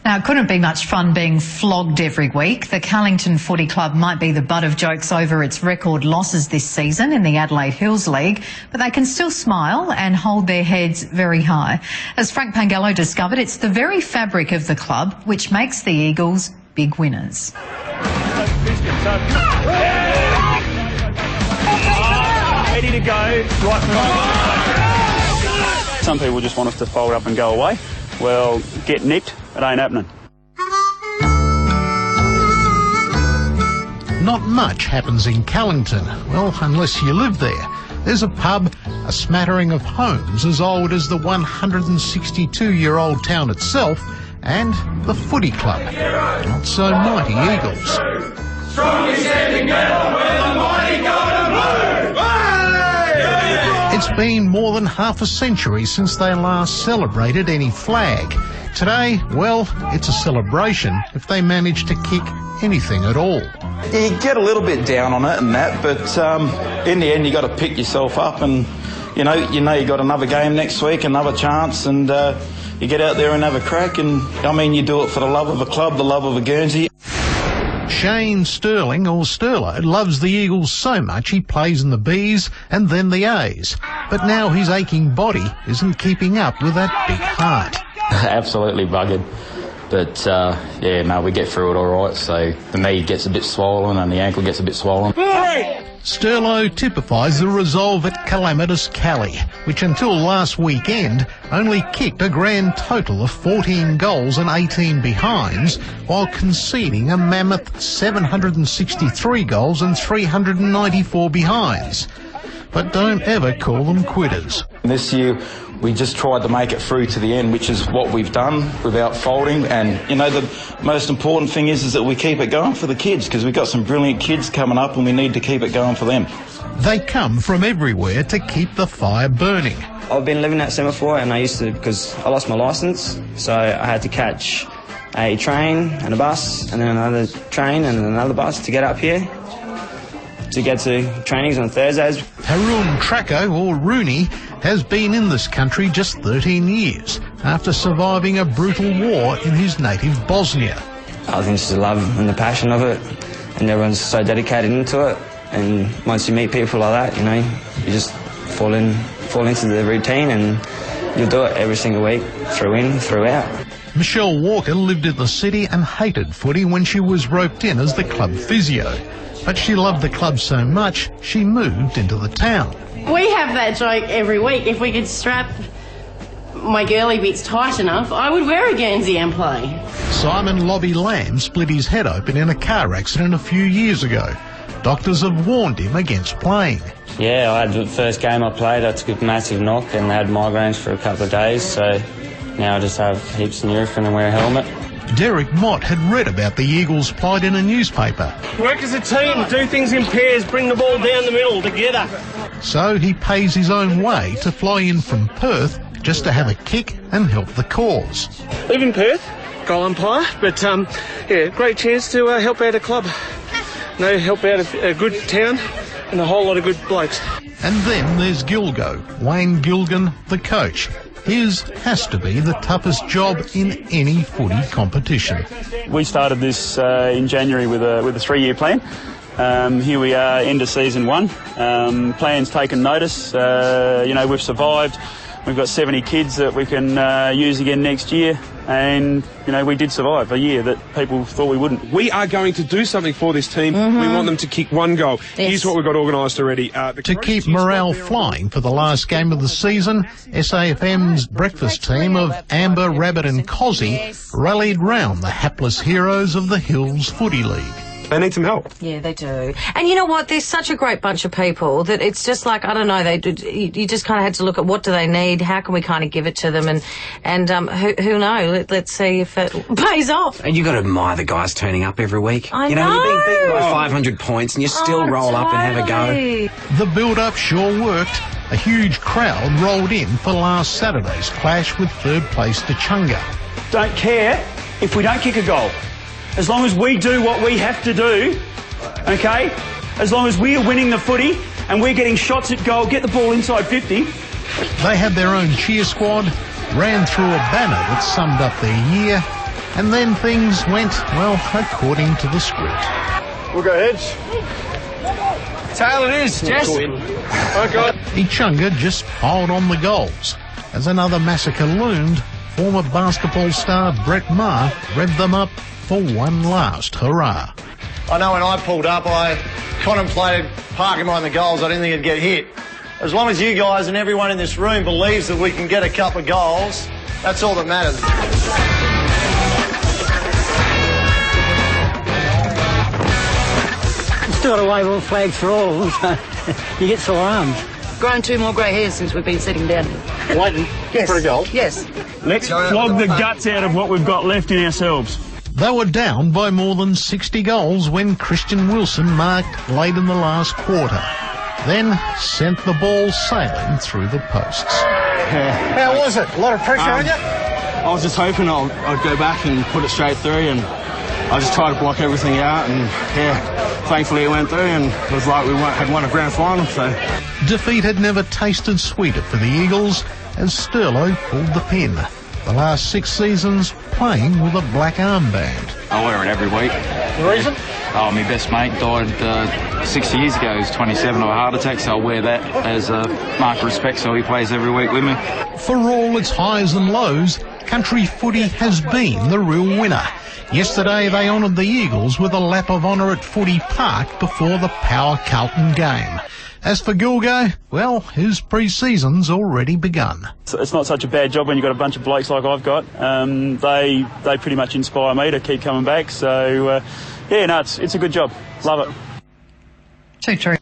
Now, it couldn't be much fun being flogged every week. The Callington Footy Club might be the butt of jokes over its record losses this season in the Adelaide Hills League, but they can still smile and hold their heads very high. As Frank Pangello discovered, it's the very fabric of the club which makes the Eagles big winners. Ready to go, right. Some people just want us to fold up and go away. Well, get nicked, it ain't happening. Not much happens in Callington, well, unless you live there. There's a pub, a smattering of homes as old as the 162-year-old town itself, and the footy club. Not so mighty Eagles. Strongly standing together with the mighty Golden Blue! It's been more than half a century since they last celebrated any flag. Today, well, it's a celebration if they manage to kick anything at all. You get a little bit down on it and that, but in the end you got to pick yourself up and you know you got another game next week, another chance, and you get out there and have a crack, and I mean you do it for the love of a club, the love of a Guernsey. Shane Sterling, or Sterlo, loves the Eagles so much he plays in the Bs and then the As. But now his aching body isn't keeping up with that big heart. Absolutely buggered. But, yeah, no, we get through it all right. So the knee gets a bit swollen and the ankle gets a bit swollen. Sterlo typifies the resolve at calamitous Cali, which until last weekend only kicked a grand total of 14 goals and 18 behinds, while conceding a mammoth 763 goals and 394 behinds. But don't ever call them quitters. This year we just tried to make it through to the end, which is what we've done without folding. And, you know, the most important thing is that we keep it going for the kids, because we've got some brilliant kids coming up and we need to keep it going for them. They come from everywhere to keep the fire burning. I've been living at Semaphore, and I used to, because I lost my licence, so I had to catch a train and a bus and then another train and another bus to get up here to get to trainings on Thursdays. Haroon Tracko, or Rooney, has been in this country just 13 years after surviving a brutal war in his native Bosnia. I think it's the love and the passion of it, and everyone's so dedicated into it. And once you meet people like that, you know, you just fall into the routine, and you'll do it every single week, through in, throughout. Michelle Walker lived in the city and hated footy when she was roped in as the club physio. But she loved the club so much, she moved into the town. We have that joke every week. If we could strap my girly bits tight enough, I would wear a Guernsey and play. Simon Lobby Lamb split his head open in a car accident a few years ago. Doctors have warned him against playing. Yeah, I had the first game I played, I took a massive knock and had migraines for a couple of days, so now I just have heaps of Nurofen and wear a helmet. Derek Mott had read about the Eagles' plight in a newspaper. Work as a team, do things in pairs, bring the ball down the middle together. So he pays his own way to fly in from Perth just to have a kick and help the cause. Live in Perth, goal umpire, but yeah, great chance to help out a club. No, help out a good town and a whole lot of good blokes. And then there's Gilgo, Wayne Gilgan, the coach. His has to be the toughest job in any footy competition. We started this in January with a 3-year plan. Here we are, end of season 1. Plan's taken notice. You know, we've survived. We've got 70 kids that we can use again next year. And, you know, we did survive a year that people thought we wouldn't. We are going to do something for this team. We want them to kick 1 goal. Yes. Here's what we've got organised already. To keep morale flying for the last game of the season, SAFM's breakfast team of Amber, Rabbit and Cozzy rallied round the hapless heroes of the Hills Footy League. They need some help. Yeah, they do. And you know what? There's such a great bunch of people that it's just like, I don't know, you just kind of had to look at what do they need, how can we kind of give it to them, and who knows? Let's see if it pays off. And you've got to admire the guys turning up every week. I know. You're being beaten by 500 points and you still roll up and have a go. The build-up sure worked. A huge crowd rolled in for last Saturday's clash with third place Tachunga. Don't care if we don't kick a goal. As long as we do what we have to do, okay? As long as we are winning the footy and we're getting shots at goal, get the ball inside 50. They had their own cheer squad, ran through a banner that summed up their year, And then things went, well, according to the script. We'll go heads. Tail it is, Jess. Okay. Ichunga just piled on the goals. As another massacre loomed, former basketball star Brett Maher revved them up for one last hurrah. I know when I pulled up, I contemplated parking behind the goals. I didn't think it'd get hit. As long as you guys and everyone in this room believes that we can get a couple of goals, that's all that matters. Still got to wave all flags for all of them, so you get sore arms. Grown 2 more grey hairs since we've been sitting down here. Waiting for a goal? Yes. Let's flog the guts out of what we've got left in ourselves. They were down by more than 60 goals when Christian Wilson marked late in the last quarter, then sent the ball sailing through the posts. How was it? A lot of pressure on you? I was just hoping I'd go back and put it straight through, and I just tried to block everything out, and thankfully it went through, and it was like we had won a grand final. So Defeat had never tasted sweeter for the Eagles as Sterlo pulled the pin. The last 6 seasons playing with a black armband. I wear it every week. The reason? Oh, my best mate died 6 years ago. He was 27 of a heart attack, so I'll wear that as a mark of respect, so he plays every week with me. For all its highs and lows, country footy has been the real winner. Yesterday they honoured the Eagles with a lap of honour at Footy Park before the Power Carlton game. As for Gilgo, well, his pre-season's already begun. It's not such a bad job when you've got a bunch of blokes like I've got. They pretty much inspire me to keep coming back. So, it's a good job. Love it. Too true.